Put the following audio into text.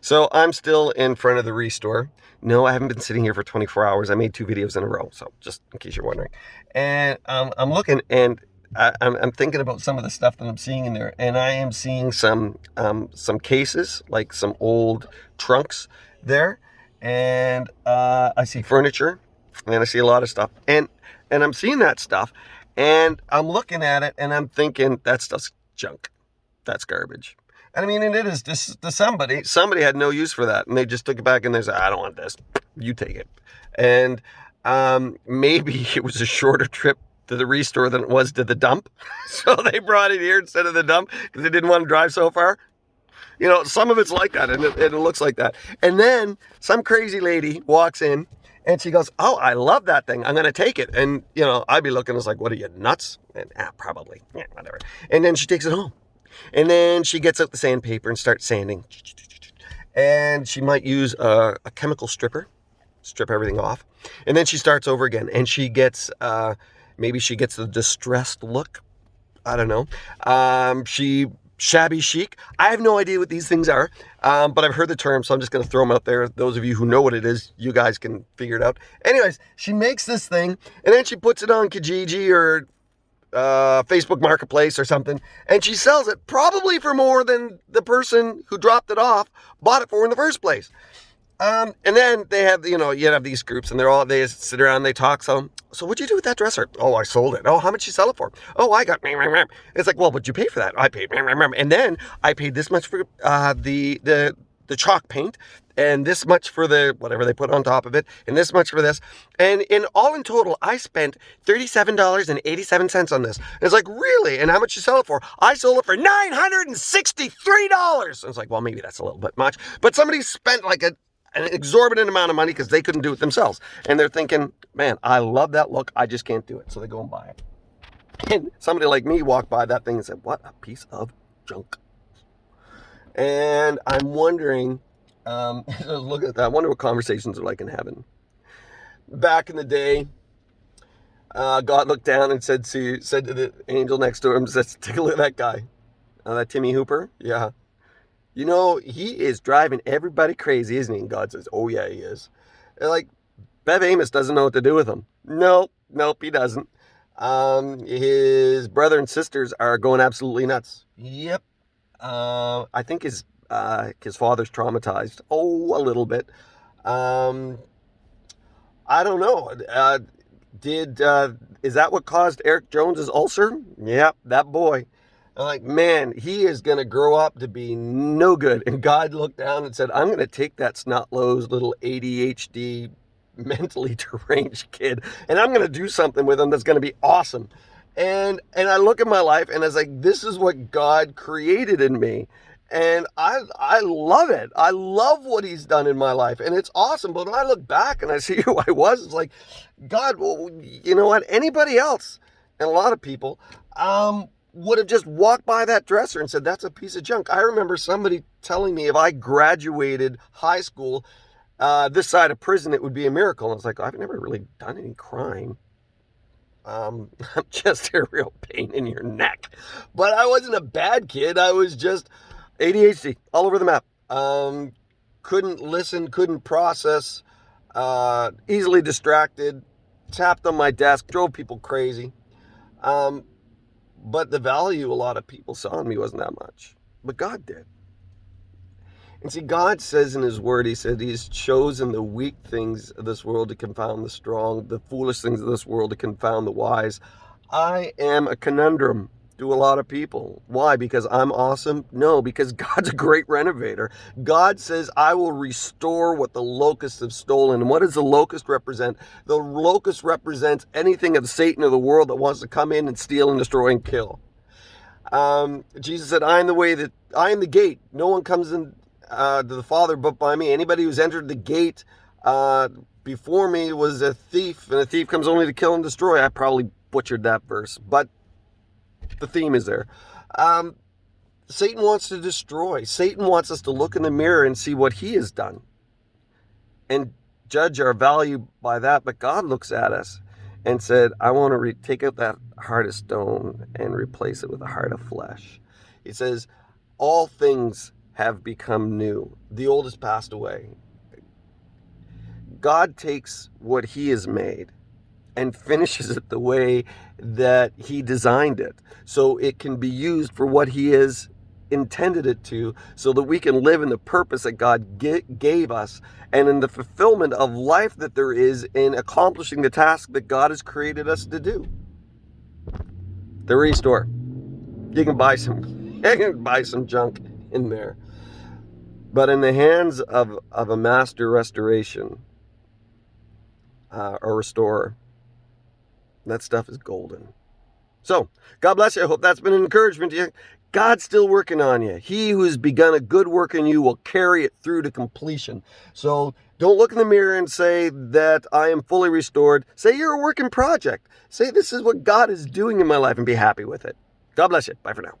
So I'm still in front of the Restore. No, I haven't been sitting here for 24 hours. I made 2 videos in a row, so just in case you're wondering. And I'm looking, and I'm thinking about some of the stuff that I'm seeing in there, and I am seeing some cases, like some old trunks there, and I see furniture, and I see a lot of stuff, and I'm seeing that stuff, and I'm looking at it, and I'm thinking that stuff's junk. That's garbage. And I mean, and it is just to somebody. Somebody had no use for that, and they just took it back and they said, "I don't want this. You take it." And maybe it was a shorter trip to the Restore than it was to the dump, so they brought it here instead of the dump because they didn't want to drive so far. You know, some of it's like that, and it looks like that. And then some crazy lady walks in, and she goes, "Oh, I love that thing. I'm going to take it." And, you know, I'd be looking, it's like, "What are you, nuts?" And probably. Yeah, whatever. And then she takes it home. And then she gets out the sandpaper and starts sanding. And she might use a chemical stripper, strip everything off. And then she starts over again. And she gets, maybe she gets the distressed look. I don't know. She shabby chic. I have no idea what these things are, but I've heard the term, so I'm just going to throw them out there. Those of you who know what it is, you guys can figure it out. Anyways, she makes this thing, and then she puts it on Kijiji or Facebook Marketplace or something, and she sells it probably for more than the person who dropped it off bought it for in the first place. And then they have, you have these groups, and they sit around and they talk. So what'd you do with that dresser? Oh, I sold it. Oh, how much you sell it for? Oh, I got. It's like, well, what'd you pay for that? I paid. And then I paid this much for the chalk paint, and this much for the whatever they put on top of it, and this much for this. And in total, I spent $37.87 on this. And it's like, really? And how much you sell it for? I sold it for $963. And it's like, well, maybe that's a little bit much, but somebody spent like an exorbitant amount of money because they couldn't do it themselves. And they're thinking, man, I love that look. I just can't do it. So they go and buy it. And somebody like me walked by that thing and said, what a piece of junk. And I'm wondering, look at that. I wonder what conversations are like in heaven. Back in the day, God looked down and said to the angel next to him, says, take a look at that guy. That Timmy Hooper? Yeah. You know, he is driving everybody crazy, isn't he? And God says, oh, yeah, he is. And like, Bev Amos doesn't know what to do with him. Nope, he doesn't. His brother and sisters are going absolutely nuts. Yep. I think his father's traumatized. Oh, a little bit. I don't know. Is that what caused Eric Jones's ulcer? Yep, that boy. I'm like, man, he is going to grow up to be no good. And God looked down and said, I'm going to take that snot-nosed little ADHD, mentally deranged kid, and I'm going to do something with him that's going to be awesome. And I look at my life, and I was like, this is what God created in me. And I love it. I love what he's done in my life, and it's awesome. But when I look back and I see who I was, it's like, God, well, you know what? Anybody else, and a lot of people, would have just walked by that dresser and said, that's a piece of junk. I remember somebody telling me if I graduated high school this side of prison, it would be a miracle. And I was like, I've never really done any crime. I'm just a real pain in your neck. But I wasn't a bad kid. I was just ADHD all over the map. Couldn't listen, couldn't process, easily distracted, tapped on my desk, drove people crazy. But the value a lot of people saw in me wasn't that much. But God did. And see, God says in his word, he said he's chosen the weak things of this world to confound the strong, the foolish things of this world to confound the wise. I am a conundrum to a lot of people. Why? Because I'm awesome? No, because God's a great renovator. God says, I will restore what the locusts have stolen. And what does the locust represent? The locust represents anything of Satan or the world that wants to come in and steal and destroy and kill. Jesus said, I am the gate. No one comes in to the Father but by me. Anybody who's entered the gate before me was a thief, and a thief comes only to kill and destroy. I probably butchered that verse, but the theme is there. Satan wants to destroy. Satan wants us to look in the mirror and see what he has done and judge our value by that. But God looks at us and said, I want to take out that heart of stone and replace it with a heart of flesh. He says, all things have become new. The old has passed away. God takes what he has made and finishes it the way that he designed it, so it can be used for what he has intended it to, so that we can live in the purpose that God gave us, and in the fulfillment of life that there is in accomplishing the task that God has created us to do. The Restore. You can buy some junk in there. But in the hands of a master restoration or restorer, that stuff is golden. So, God bless you. I hope that's been an encouragement to you. God's still working on you. He who has begun a good work in you will carry it through to completion. So don't look in the mirror and say that I am fully restored. Say you're a working project. Say this is what God is doing in my life and be happy with it. God bless you. Bye for now.